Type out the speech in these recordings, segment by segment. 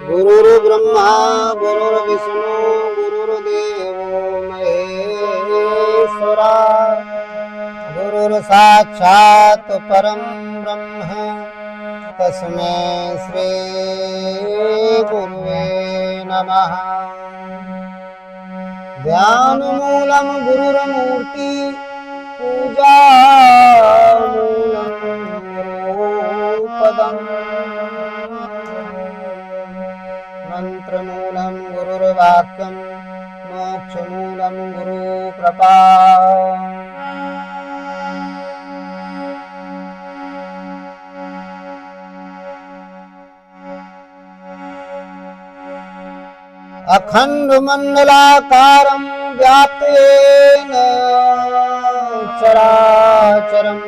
गुरुर्ब्रह्मा गुरुर्विष्णु गुरुर्देवो महेश्वरा गुरुर्साक्षात् परं ब्रह्म तस्मै श्री गुरुवे नमः। ध्यानमूलं गुरुर्मूर्ति पूजामूलं गुरुपदम् मंत्रमूलं गुरुर्वाक्यं मोक्षमूलं गुरुकृपा। अखण्डमण्डलाकारं व्याप्तेन चराचरम्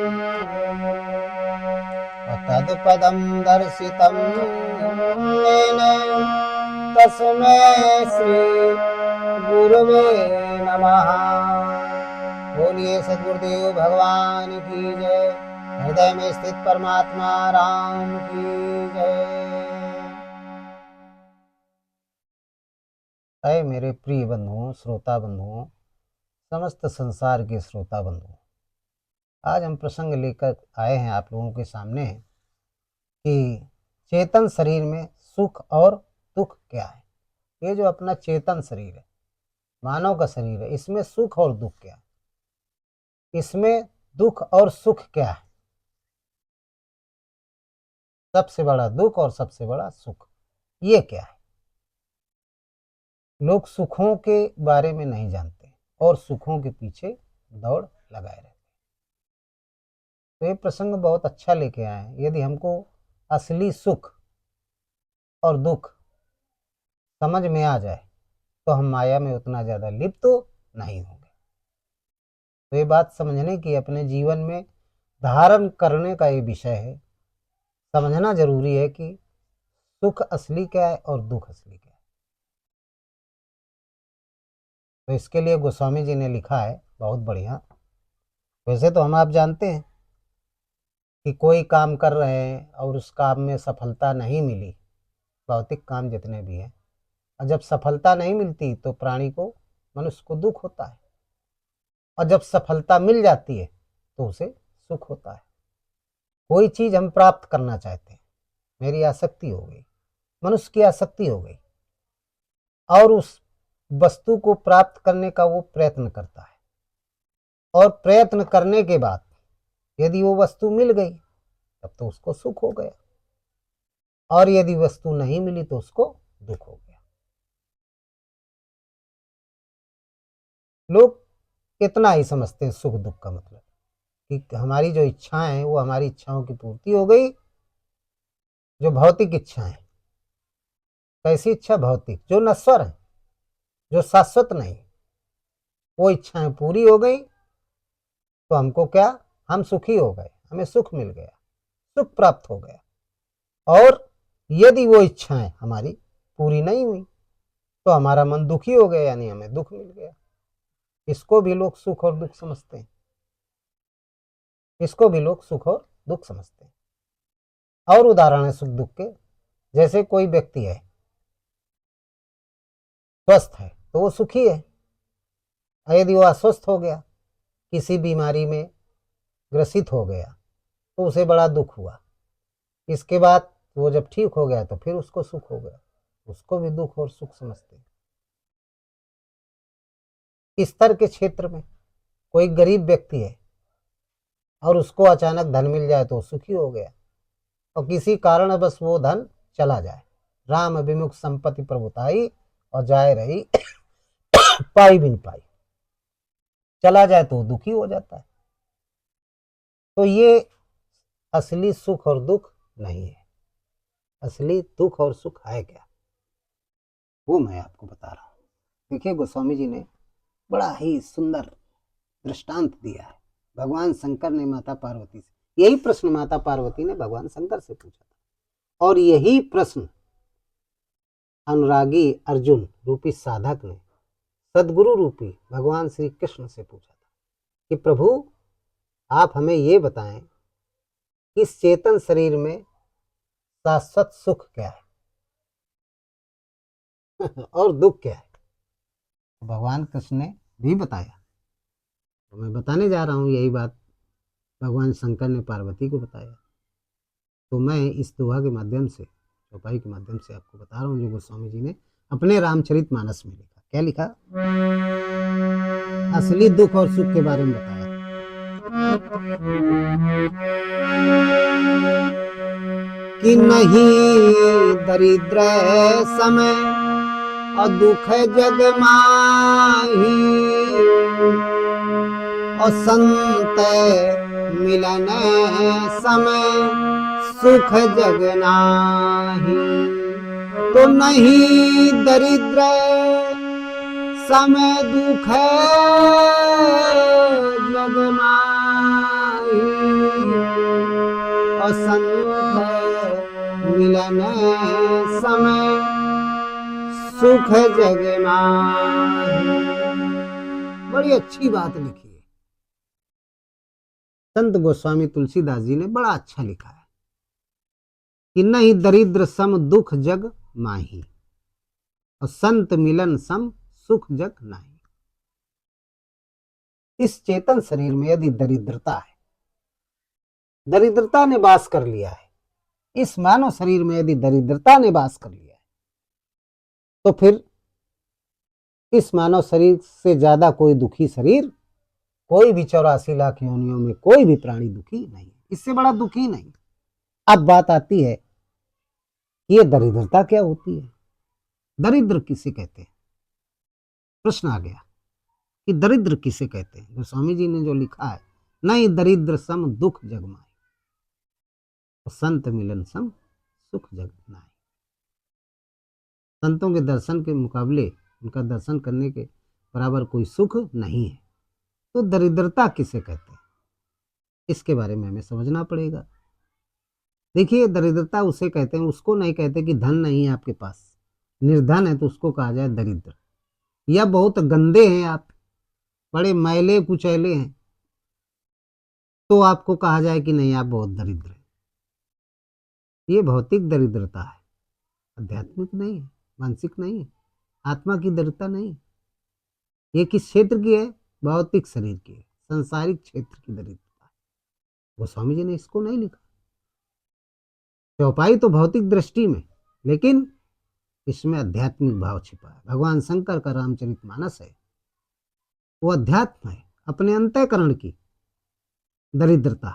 तत्पदं दर्शितं येन तस्मै श्री गुरुवे नमः। बोलिए सद्गुरुदेव भगवान की जय। हृदय में स्थित परमात्मा राम की जय। ऐ मेरे प्रिय बंधुओं, श्रोता बंधुओं, समस्त संसार के श्रोता बंधुओं, आज हम प्रसंग लेकर आए हैं आप लोगों के सामने कि चेतन शरीर में सुख और दुख क्या है। ये जो अपना चेतन शरीर है, मानव का शरीर है, इसमें सुख और दुख क्या है, इसमें दुख और सुख क्या है, सबसे बड़ा दुख और सबसे बड़ा सुख ये क्या है। लोग सुखों के बारे में नहीं जानते और सुखों के पीछे दौड़ लगाए रहते। तो ये प्रसंग बहुत अच्छा लेके आए हैं। यदि हमको असली सुख और दुख समझ में आ जाए तो हम माया में उतना ज्यादा लिप्त तो नहीं होंगे। तो ये बात समझने की अपने जीवन में धारण करने का ये विषय है। समझना जरूरी है कि सुख असली क्या है और दुख असली क्या है। तो इसके लिए गोस्वामी जी ने लिखा है बहुत बढ़िया। वैसे तो हम आप जानते हैं कि कोई काम कर रहे हैं और उस काम में सफलता नहीं मिली, भौतिक काम जितने भी हैं, और जब सफलता नहीं मिलती तो प्राणी को, मनुष्य को दुख होता है, और जब सफलता मिल जाती है तो उसे सुख होता है। कोई चीज हम प्राप्त करना चाहते हैं, मेरी आसक्ति हो गई, मनुष्य की आसक्ति हो गई, और उस वस्तु को प्राप्त करने का वो प्रयत्न करता है, और प्रयत्न करने के बाद यदि वो वस्तु मिल गई तब तो उसको सुख हो गया, और यदि वस्तु नहीं मिली तो उसको दुख हो गया। लोग इतना ही समझते हैं सुख दुख का मतलब कि हमारी जो इच्छाएं हैं वो हमारी इच्छाओं की पूर्ति हो गई। जो भौतिक इच्छाएं, कैसी इच्छा? भौतिक, जो नश्वर है, जो शाश्वत नहीं, वो इच्छाएं पूरी हो गई तो हमको क्या, हम सुखी हो गए, हमें सुख मिल गया, सुख प्राप्त हो गया। और यदि वो इच्छाएं हमारी पूरी नहीं हुई तो हमारा मन दुखी हो गया, यानी हमें दुख मिल गया। इसको भी लोग सुख और दुख समझते हैं, इसको भी लोग सुख और दुख समझते हैं। और उदाहरण है सुख दुख के, जैसे कोई व्यक्ति है, स्वस्थ है तो वो सुखी है, और यदि वो अस्वस्थ हो गया, किसी बीमारी में ग्रसित हो गया तो उसे बड़ा दुख हुआ। इसके बाद वो जब ठीक हो गया तो फिर उसको सुख हो गया। उसको भी दुख और सुख समझते हैं। स्तर के क्षेत्र में कोई गरीब व्यक्ति है और उसको अचानक धन मिल जाए तो सुखी हो गया, और किसी कारण बस वो धन चला जाए, राम विमुख संपत्ति प्रभुताई और जाए रही पाई बिन पाई, चला जाए तो दुखी हो जाता है। तो ये असली सुख और दुख नहीं है। असली दुख और सुख है क्या, वो मैं आपको बता रहा हूं। देखिए, गोस्वामी जी ने बड़ा ही सुंदर दृष्टांत दिया है। भगवान शंकर ने माता पार्वती से यही प्रश्न, माता पार्वती ने भगवान शंकर से पूछा था, और यही प्रश्न अनुरागी अर्जुन रूपी साधक ने सदगुरु रूपी भगवान श्री कृष्ण से पूछा था कि प्रभु, आप हमें ये बताएं कि इस चेतन शरीर में शाश्वत सुख क्या है और दुख क्या है? भगवान कृष्ण ने भी बताया, तो मैं बताने जा रहा हूँ यही बात भगवान शंकर ने पार्वती को बताया। तो मैं इस दोहा के माध्यम से, चौपाई के माध्यम से आपको बता रहा हूँ जो गोस्वामी जी ने अपने रामचरितमानस में लिखा। क्या लिखा? असली दुख और सुख के बारे में बताया। कि नहीं दरिद्र समय और दुख जग माही, और संत मिलन समय सुख जग नाही। तो नहीं दरिद्र समय दुख जग माही, और संत मिलन समय सुख जग माही। बड़ी अच्छी बात लिखी है संत गोस्वामी तुलसीदास जी ने, बड़ा अच्छा लिखा है कि नहीं दरिद्र सम दुख जग माही, और संत मिलन सम सुख जग नाही। इस चेतन शरीर में यदि दरिद्रता है, दरिद्रता ने वास कर लिया है, इस मानव शरीर में यदि दरिद्रता ने वास कर लिया है, तो फिर इस मानव शरीर से ज्यादा कोई दुखी शरीर, कोई भी 84 लाख योनियों में कोई भी प्राणी दुखी नहीं, इससे बड़ा दुखी नहीं। अब बात आती है कि ये दरिद्रता क्या होती है, दरिद्र किसे कहते हैं? प्रश्न आ गया कि दरिद्र किसे कहते हैं। गोस्वामी जी ने जो लिखा है, नहीं दरिद्र सम दुख जग माही, संत मिलन सम सुख जग नाही। संतों के दर्शन के मुकाबले, उनका दर्शन करने के बराबर कोई सुख नहीं है। तो दरिद्रता किसे कहते हैं, इसके बारे में हमें समझना पड़ेगा। देखिए, दरिद्रता उसे कहते हैं, उसको नहीं कहते कि धन नहीं है आपके पास, निर्धन है तो उसको कहा जाए दरिद्र, या बहुत गंदे हैं आप, बड़े मैले कुचैले हैं, तो आपको कहा जाए कि नहीं आप बहुत दरिद्र हैं। ये भौतिक दरिद्रता है, आध्यात्मिक नहीं है, मानसिक नहीं है, आत्मा की दरिद्रता नहीं। ये किस क्षेत्र की है? भौतिक शरीर की है, संसारिक क्षेत्र की दरिद्रता है। गोस्वामी जी ने इसको नहीं लिखा। चौपाई तो भौतिक दृष्टि में, लेकिन इसमें आध्यात्मिक भाव छिपा है। भगवान शंकर का रामचरितमानस है, वो अध्यात्म है, अपने अंतःकरण की दरिद्रता।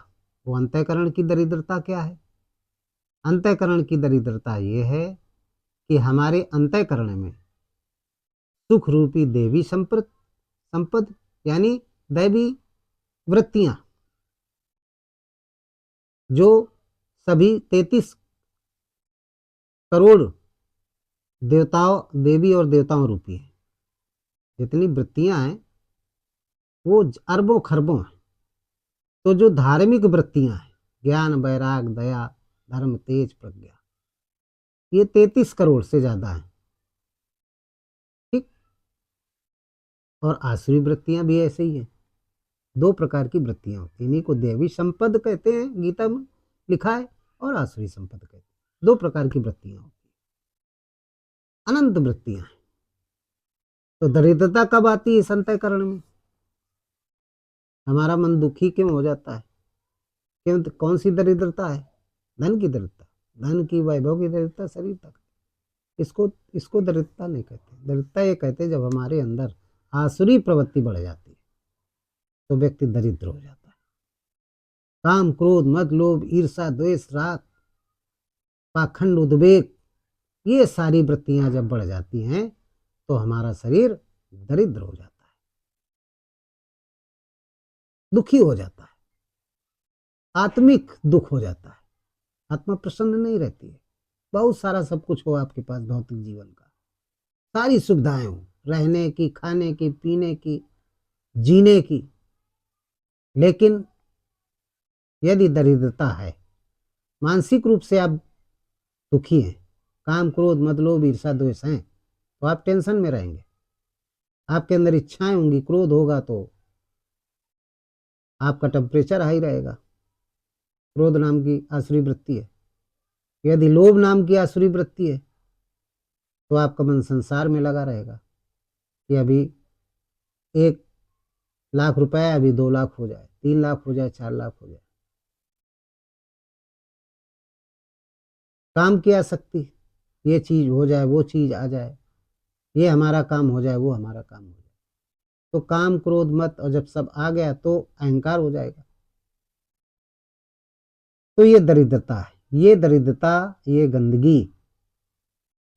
वो अंतःकरण की दरिद्रता क्या है? अंतःकरण की दरिद्रता ये है कि हमारे अंतःकरण में सुख रूपी देवी संपद यानी दैवी वृत्तियां, जो सभी 33 करोड़ देवताओं, देवी और देवताओं रूपी है, जितनी वृत्तियां हैं वो अरबों खरबों हैं। तो जो धार्मिक वृत्तियां हैं, ज्ञान वैराग दया धर्म तेज प्रज्ञा, ये 33 करोड़ से ज्यादा है। ठीक। और आसुरी वृत्तियां भी ऐसे ही है। 2 प्रकार की वृत्तियां होती हैं, इन्हीं को देवी संपद कहते हैं, गीता में लिखा है, और आसुरी संपद कहते हैं। 2 प्रकार की वृत्तियां होती हैं, अनंत वृत्तियां हैं। तो दरिद्रता कब आती है? इस अंतःकरण में हमारा मन दुखी क्यों हो जाता है? क्यों? कौन सी दरिद्रता है? धन की दरिद्रता, धन की, वैभव की दरिद्रता, शरीर तक। इसको इसको दरिद्रता नहीं कहते। दरिद्रता ये कहते हैं जब हमारे अंदर आसुरी प्रवृत्ति बढ़ जाती है, तो व्यक्ति दरिद्र हो जाता है। काम क्रोध मद लोभ ईर्षा द्वेष राग पाखंड उद्वेग, ये सारी वृत्तियां जब बढ़ जाती हैं तो हमारा शरीर दरिद्र हो जाता है, दुखी हो जाता है, आत्मिक दुख हो जाता है, आत्मा प्रसन्न नहीं रहती है। बहुत सारा सब कुछ हो आपके पास, भौतिक जीवन का सारी सुविधाएं हो, रहने की, खाने की, पीने की, जीने की, लेकिन यदि दरिद्रता है, मानसिक रूप से आप दुखी हैं, काम क्रोध मद लोभ ईर्षा द्वेष हैं, तो आप टेंशन में रहेंगे। आपके अंदर इच्छाएं होंगी, क्रोध होगा तो आपका टेम्परेचर हाई रहेगा। क्रोध नाम की आसुरी वृत्ति है। यदि लोभ नाम की आसुरी वृत्ति है तो आपका मन संसार में लगा रहेगा कि अभी 1 लाख रुपए, अभी 2 लाख हो जाए, 3 लाख हो जाए, 4 लाख हो जाए। काम की आसक्ति, ये चीज हो जाए, वो चीज आ जाए, ये हमारा काम हो जाए, वो हमारा काम हो जाए। तो काम क्रोध मत, और जब सब आ गया तो अहंकार हो जाएगा। तो ये दरिद्रता है, ये दरिद्रता, ये गंदगी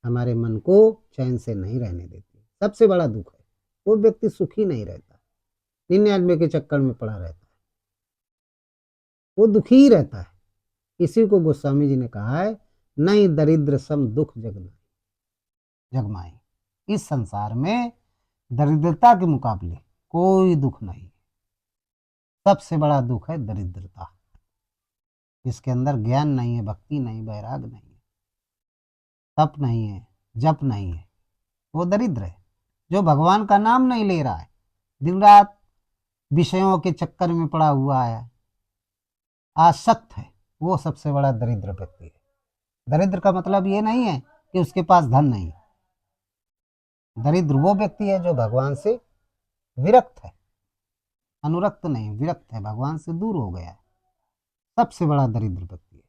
हमारे मन को चैन से नहीं रहने देती। सबसे बड़ा दुख है। वो व्यक्ति सुखी नहीं रहता, 99 के चक्कर में पड़ा रहता है, वो दुखी ही रहता है। इसी को गोस्वामी जी ने कहा है, नहीं दरिद्र सम दुख जगमाई। इस संसार में दरिद्रता के मुकाबले कोई दुख नहीं। सबसे बड़ा दुख है दरिद्रता, जिसके अंदर ज्ञान नहीं है, भक्ति नहीं, वैराग नहीं है, तप नहीं है, जप नहीं है, वो दरिद्र है। जो भगवान का नाम नहीं ले रहा है, दिन रात विषयों के चक्कर में पड़ा हुआ है, आसक्त है, वो सबसे बड़ा दरिद्र व्यक्ति है। दरिद्र का मतलब ये नहीं है कि उसके पास धन नहीं। दरिद्र वो व्यक्ति है जो भगवान से विरक्त है, अनुरक्त नहीं, विरक्त है, भगवान से दूर हो गया है। सबसे बड़ा दरिद्र व्यक्ति है।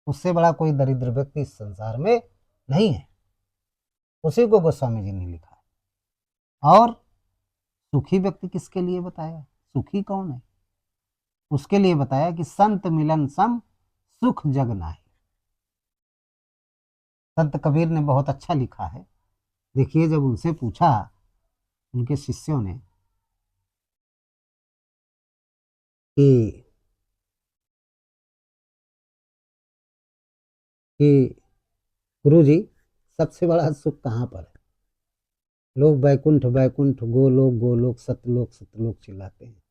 उससे बड़ा कोई दरिद्र व्यक्ति इस संसार में नहीं है। उसी को गोस्वामी जी ने लिखा है। और सुखी व्यक्ति किसके लिए बताया? सुखी कौन है? उसके लिए बताया कि संत मिलन सम सुख जग नाहि। संत कबीर ने बहुत अच्छा लिखा है। देखिए, जब उनसे पूछा उनके शिष्यों ने कि गुरु जी, सबसे बड़ा सुख कहाँ पर है? लोग बैकुंठ बैकुंठ, गोलोक गोलोक, सतलोक सतलोक चिल्लाते हैं।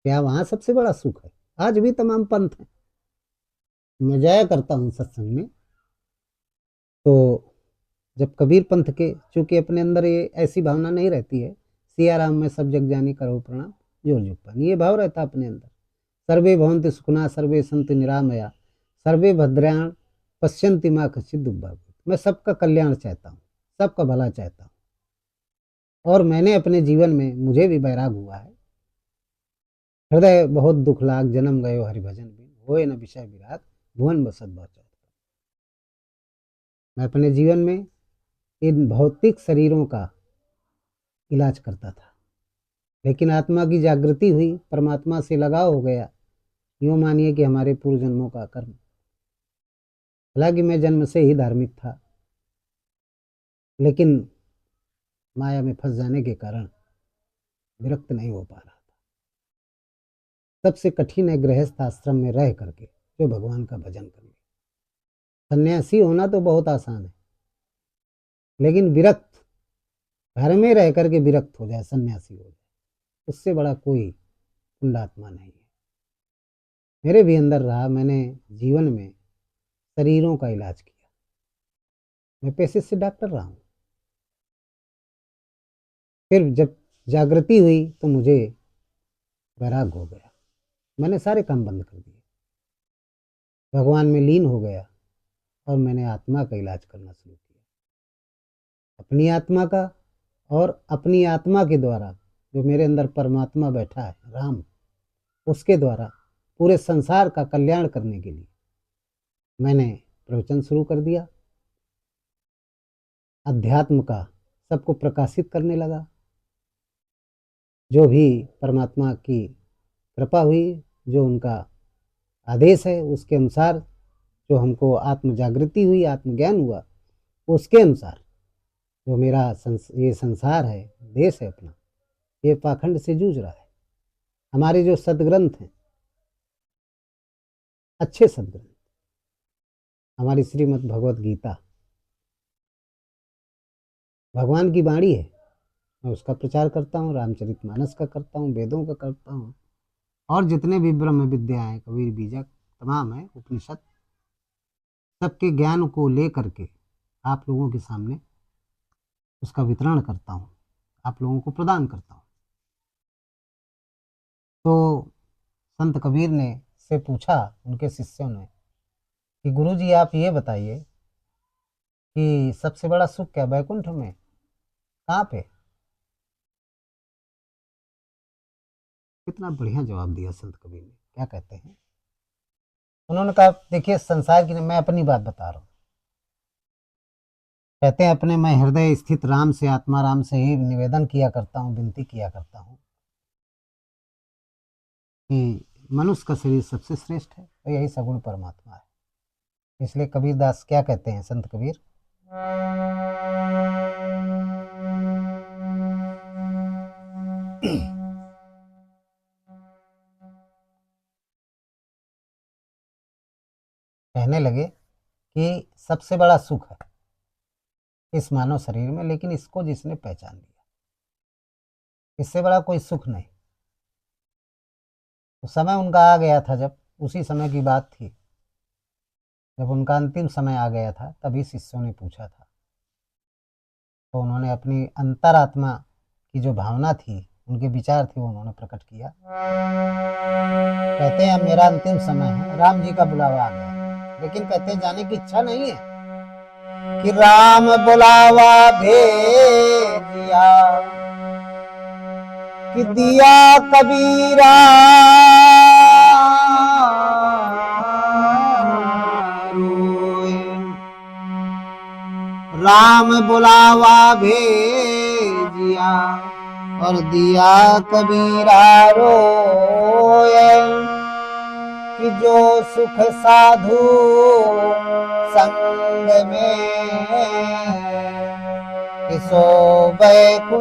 क्या वहां सबसे बड़ा सुख है? आज भी तमाम पंथ हैं। मैं जाया करता हूँ सत्संग में, तो जब कबीर पंथ के, चूंकि अपने अंदर ये ऐसी भावना नहीं रहती है, सिया राम में सब जग जानी करो प्रणाम जोर जुग पानी, ये भाव रहता अपने अंदर। सर्वे भवन्ति सुखना सर्वे सन्तु निरामया सर्वे भद्राण पश्यन्ति मा कश्चित् दुर्भाग्यः। मैं सबका कल्याण चाहता हूँ, सबका भला चाहता हूँ। और मैंने अपने जीवन में, मुझे भी वैराग हुआ है। हृदय बहुत दुख लाग, जन्म गयो हरिभजन बिन, होए न विषय विराग, भुवन बसत बहु। मैं अपने जीवन में इन भौतिक शरीरों का इलाज करता था, लेकिन आत्मा की जागृति हुई, परमात्मा से लगाव हो गया। यूँ मानिए कि हमारे पूर्व जन्मों का कर्म। हालांकि मैं जन्म से ही धार्मिक था, लेकिन माया में फंस जाने के कारण विरक्त नहीं हो पा रहा था। सबसे कठिन है गृहस्थ आश्रम में रह करके जो भगवान का भजन कर ले। सन्यासी होना तो बहुत आसान है, लेकिन विरक्त, घर में रह करके विरक्त हो जाए, सन्यासी हो जाए, उससे बड़ा कोई पुण्यात्मा नहीं है। मेरे भी अंदर रहा, मैंने जीवन में शरीरों का इलाज किया। मैं पेशे से डॉक्टर रहा हूँ। फिर जब जागृति हुई तो मुझे वैराग हो गया। मैंने सारे काम बंद कर दिए, भगवान में लीन हो गया, और मैंने आत्मा का इलाज करना शुरू किया। अपनी आत्मा का, और अपनी आत्मा के द्वारा जो मेरे अंदर परमात्मा बैठा है राम, उसके द्वारा पूरे संसार का कल्याण करने के लिए मैंने प्रवचन शुरू कर दिया। अध्यात्म का सबको प्रकाशित करने लगा। जो भी परमात्मा की कृपा हुई, जो उनका आदेश है, उसके अनुसार जो हमको आत्म जागृति हुई, आत्मज्ञान हुआ, उसके अनुसार जो मेरा ये संसार है, देश है अपना, ये पाखंड से जूझ रहा है। हमारे जो सदग्रंथ हैं, अच्छे सदग्रंथ, हमारी श्रीमद् भगवत गीता भगवान की वाणी है, मैं उसका प्रचार करता हूँ, रामचरितमानस का करता हूँ, वेदों का करता हूँ, और जितने भी ब्रह्म विद्या हैं, कबीर बीजक तमाम है, उपनिषद, सबके ज्ञान को ले करके आप लोगों के सामने उसका वितरण करता हूँ, आप लोगों को प्रदान करता हूँ। तो संत कबीर ने से पूछा उनके शिष्यों ने कि गुरुजी आप ये बताइए कि सबसे बड़ा सुख क्या बैकुंठ में, कहाँ पे? कितना बढ़िया जवाब दिया संत कबीर ने। क्या कहते हैं? उन्होंने कहा देखिए संसार की, मैं अपनी बात बता रहा हूँ। कहते हैं अपने मैं हृदय स्थित राम से, आत्मा राम से ही निवेदन किया करता हूँ, विनती किया करता हूँ कि मनुष्य का शरीर सबसे श्रेष्ठ है और यही सगुण परमात्मा है। इसलिए कबीर दास क्या कहते हैं, संत कबीर, कहने लगे कि सबसे बड़ा सुख है इस मानव शरीर में, लेकिन इसको जिसने पहचान लिया, इससे बड़ा कोई सुख नहीं। तो समय उनका आ गया था, जब उसी समय की बात थी, जब उनका अंतिम समय आ गया था, तभी शिष्यों ने पूछा था। तो उन्होंने अपनी अंतरात्मा की जो भावना थी, उनके विचार थे, वो उन्होंने प्रकट किया। कहते हैं मेरा अंतिम समय है, राम जी का बुलावा आ गया, लेकिन कहते हैं जाने की इच्छा नहीं है कि राम बुलावा भेजिया कि दिया कबीरा रोए, राम बुलावा भेजिया और दिया कबीरा रोए कि जो सुख साधु संग में किसो बैकुंठ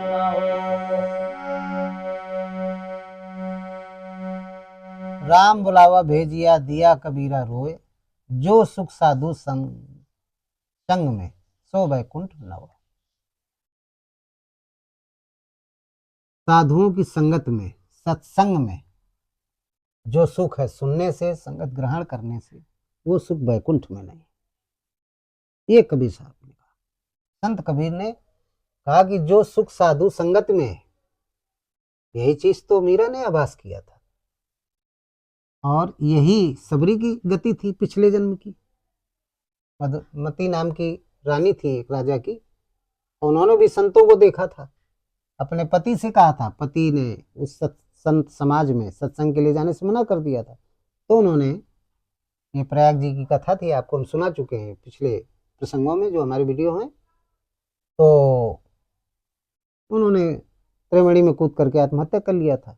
न हो। राम बुलावा भेजिया दिया कबीरा रोए, जो सुख साधु संग में सो बैकुंठ न हो। साधुओं की संगत में, सत्संग में जो सुख है, सुनने से, संगत ग्रहण करने से, वो सुख बैकुंठ में नहीं। ये कबीर साहब ने कहा। संत कबीर ने कहा कि जो सुख साधु संगत में है, यही चीज तो मीरा ने आभास किया था, और यही सबरी की गति थी पिछले जन्म की। मधुमती नाम की रानी थी एक राजा की, उन्होंने भी संतों को देखा था, अपने पति से कहा था, पति ने उस संत समाज में सत्संग के लिए जाने से मना कर दिया था। तो उन्होंने, ये प्रयाग जी की कथा थी, आपको हम सुना चुके हैं पिछले प्रसंगों में जो हमारे वीडियो हैं। तो उन्होंने त्रिवेणी में कूद करके आत्महत्या कर लिया था,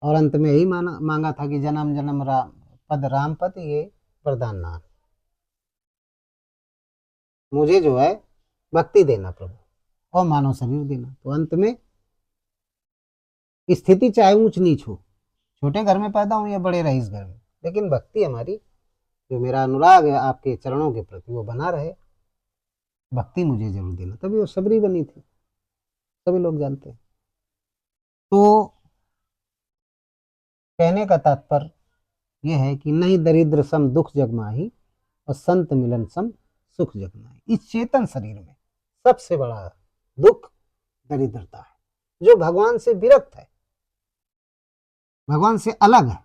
और अंत में यही मांगा था कि जन्म जन्म राम पद ये वरदान नाम, मुझे जो है भक्ति देना प्रभु, और मानव शरीर देना। तो अंत में स्थिति चाहे ऊंच नीच हो, छोटे घर में पैदा हूं या बड़े रईस घर में, लेकिन भक्ति हमारी, जो मेरा अनुराग है आपके चरणों के प्रति, वो बना रहे। भक्ति मुझे जरूर देना। तभी वो सबरी बनी थी, सभी लोग जानते हैं। तो कहने का तात्पर्य यह है कि नहीं दरिद्र सम दुख जगमाही और संत मिलन सम सुख जगमाही। इस चेतन शरीर में सबसे बड़ा दुख दरिद्रता है। जो भगवान से विरक्त है, भगवान से अलग है,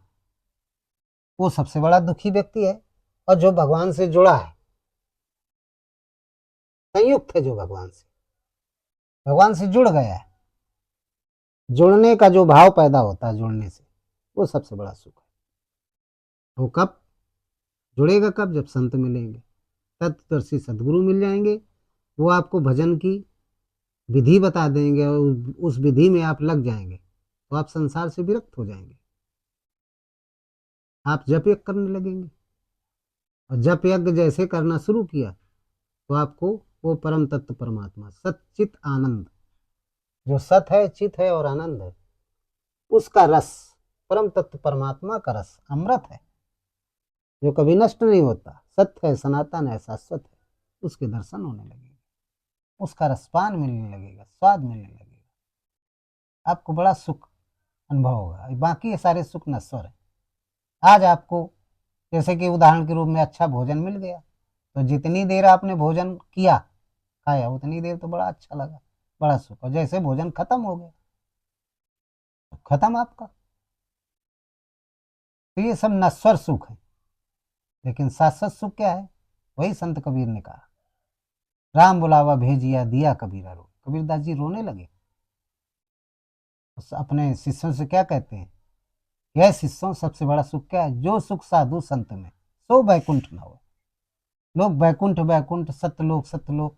वो सबसे बड़ा दुखी व्यक्ति है। और जो भगवान से जुड़ा है, संयुक्त है, जो भगवान से जुड़ गया है, जुड़ने का जो भाव पैदा होता है जुड़ने से, वो सबसे बड़ा सुख है। वो कब जुड़ेगा? कब? जब संत मिलेंगे, तत्वदर्शी सदगुरु मिल जाएंगे, वो आपको भजन की विधि बता देंगे, और उस विधि में आप लग जाएंगे, तो आप संसार से विरक्त हो जाएंगे। आप जप यज्ञ करने लगेंगे, और जप यज्ञ जैसे करना शुरू किया, तो आपको वो परम तत्व परमात्मा सच्चित आनंद, जो सत है, चित है और आनंद है, उसका रस, परम तत्व परमात्मा का रस अमृत है, जो कभी नष्ट नहीं होता, सत्य है, सनातन है, शाश्वत है, उसके दर्शन होने लगेंगे, उसका रसपान मिलने लगेगा, स्वाद मिलने लगेगा, आपको बड़ा सुख अनुभव होगा। बाकी ये सारे सुख नश्वर है। आज आपको जैसे कि उदाहरण के रूप में अच्छा भोजन मिल गया, तो जितनी देर आपने भोजन किया, खाया, उतनी देर तो बड़ा अच्छा लगा, बड़ा सुख। और जैसे भोजन खत्म हो गया, खत्म आपका। तो ये सब नश्वर सुख है, लेकिन शाश्वत सुख क्या है? वही संत कबीर ने कहा, राम बुलावा भेजिया दिया कबीरा रो। कबीरदास जी रोने लगे। अपने शिष्यों से क्या कहते हैं? यह शिष्यों, सबसे बड़ा सुख क्या है? जो सुख साधु संत में, सो बैकुंठ न हो। लोग बैकुंठ बैकुंठ, सत्यलोक सत्यलोक,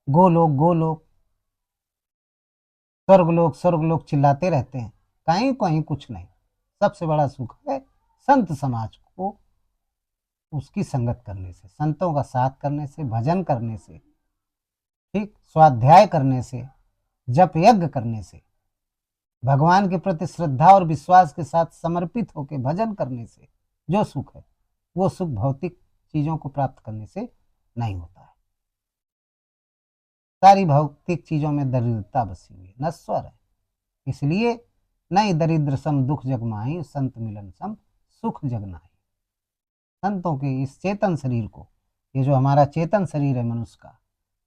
गोलोक गोलोक, स्वर्गलोक स्वर्गलोक चिल्लाते रहते हैं, कहीं कहीं कुछ नहीं। सबसे बड़ा सुख है संत समाज को उसकी संगत करने से, संतों का साथ करने से, भजन करने से, ठीक, स्वाध्याय करने से, जप यज्ञ करने से, भगवान के प्रति श्रद्धा और विश्वास के साथ समर्पित होकर भजन करने से जो सुख है, वो सुख भौतिक चीजों को प्राप्त करने से नहीं होता है। सारी भौतिक चीजों में दरिद्रता बसी हुई है, नश्वर है। इसलिए नहीं दरिद्र सम दुख जग माही, संत मिलन सम सुख जग नाही। संतों के इस चेतन शरीर को, ये जो हमारा चेतन शरीर है मनुष्य का,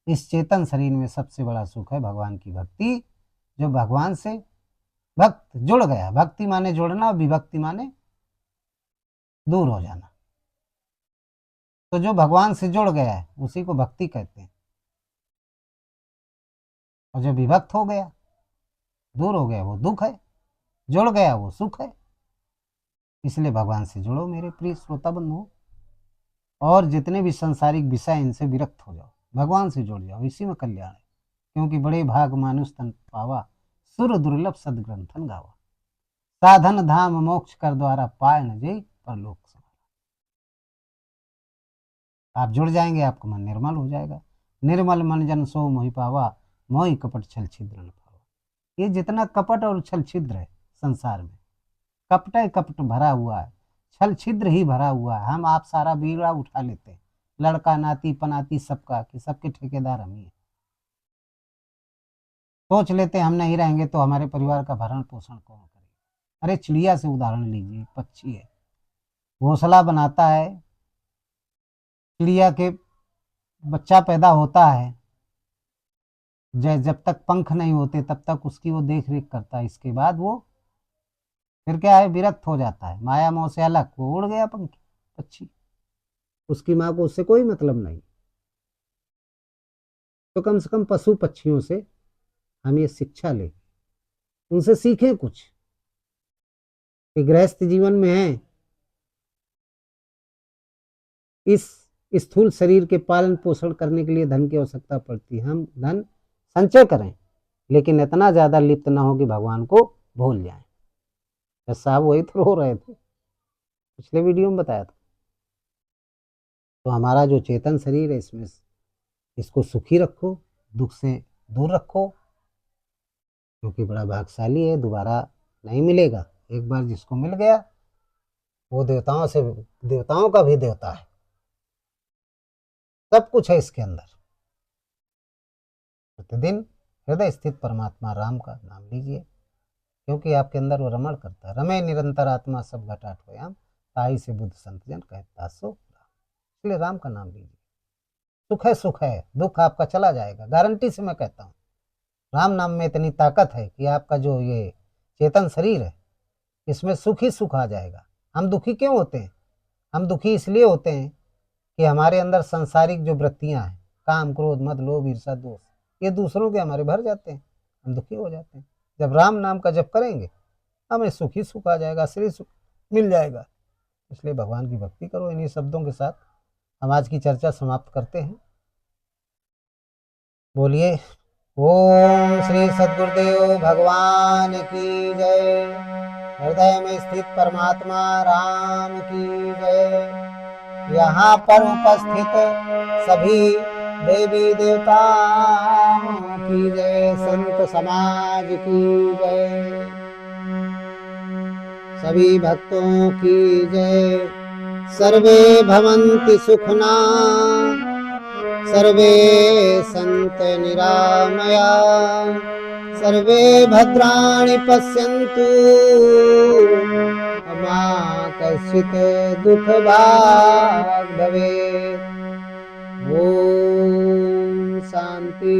इस चेतन शरीर में सबसे बड़ा सुख है भगवान की भक्ति। जो भगवान से भक्त जुड़ गया, भक्ति माने जुड़ना, विभक्ति माने दूर हो जाना। तो जो भगवान से जुड़ गया है उसी को भक्ति कहते हैं। और जो विभक्त हो गया, दूर हो गया, वो दुख है, जुड़ गया वो सुख है। इसलिए भगवान से जुड़ो मेरे प्रिय श्रोता बंधु, और जितने भी सांसारिक विषय इनसे विरक्त हो जाओ, भगवान से जुड़ जाओ, इसी में कल्याण है। क्योंकि बड़े भाग मानुष तन पावा, सुर दुर्लभ सदग्रंथन गावा, साधन धाम मोक्ष कर द्वारा पाय न जय परलोक समारा। आप जुड़ जाएंगे, आपका मन निर्मल हो जाएगा। निर्मल मन जन सो मोहि पावा, मोहि कपट छल छिद्र न पावा। ये जितना कपट और छल छिद्र है संसार में, कपट ही कपट भरा हुआ है, छल छिद्र ही भरा हुआ है। हम आप सारा बीड़ा उठा लेते हैं, लड़का नाती पनाती सबका, कि सबके ठेकेदार हम ही हैं। सोच लेते हैं हम नहीं रहेंगे तो हमारे परिवार का भरण पोषण कौन करेगा। अरे चिड़िया से उदाहरण लीजिए, पक्षी है, घोंसला बनाता है, चिड़िया के बच्चा पैदा होता है, जब तक पंख नहीं होते तब तक उसकी वो देख रेख करता है। इसके बाद वो फिर क्या है, विरक्त हो जाता है, माया मोह से अलग, वो उड़ गया पंख पक्षी, उसकी माँ को उससे कोई मतलब नहीं। तो कम से कम पशु पक्षियों से हम ये शिक्षा लें, उनसे सीखें कुछ, कि गृहस्थ जीवन में है, इस स्थूल शरीर के पालन पोषण करने के लिए धन की आवश्यकता पड़ती है। हम धन संचय करें, लेकिन इतना ज्यादा लिप्त ना हो कि भगवान को भूल जाएं। साहब वही तो रो रहे थे, पिछले वीडियो में बताया था। तो हमारा जो चेतन शरीर है, इसमें इसको सुखी रखो, दुख से दूर रखो, क्योंकि बड़ा भाग्यशाली है, दोबारा नहीं मिलेगा। एक बार जिसको मिल गया वो देवताओं से, देवताओं का भी देवता है, सब कुछ है इसके अंदर। प्रतिदिन हृदय स्थित परमात्मा राम का नाम लीजिए, क्योंकि आपके अंदर वो रमण करता है। रमे निरंतर आत्मा सब घटाट होयाम, ताई से बुद्ध संत जन कहता सो राम। इसलिए राम का नाम लीजिए। सुख है, सुख है, दुख आपका चला जाएगा, गारंटी से मैं कहता हूँ। राम नाम में इतनी ताकत है कि आपका जो ये चेतन शरीर है, इसमें सुख ही सुख आ जाएगा। हम दुखी क्यों होते हैं? हम दुखी इसलिए होते हैं कि हमारे अंदर सांसारिक जो वृत्तियां हैं, काम क्रोध मद लोभ ईर्षा दोष, ये दूसरों के हमारे भर जाते हैं, हम दुखी हो जाते हैं। जब राम नाम का जप करेंगे, हमें सुख ही सुख आ जाएगा, श्री सुख मिल जाएगा। इसलिए भगवान की भक्ति करो। इन्हीं शब्दों के साथ हम आज की चर्चा समाप्त करते हैं। बोलिए ओम श्री सद्गुरुदेव भगवान की जय। हृदय में स्थित परमात्मा राम की जय। यहाँ पर उपस्थित सभी देवी देवताओं की जय, संत समाज की जय, सभी भक्तों की जय। सर्वे भवन्ति सुखना, सर्वे सन्त निरामया, सर्वे भद्राणि पश्यन्तु, मा कश्चित् दुःख भाग् भवेत्। ओम शांति।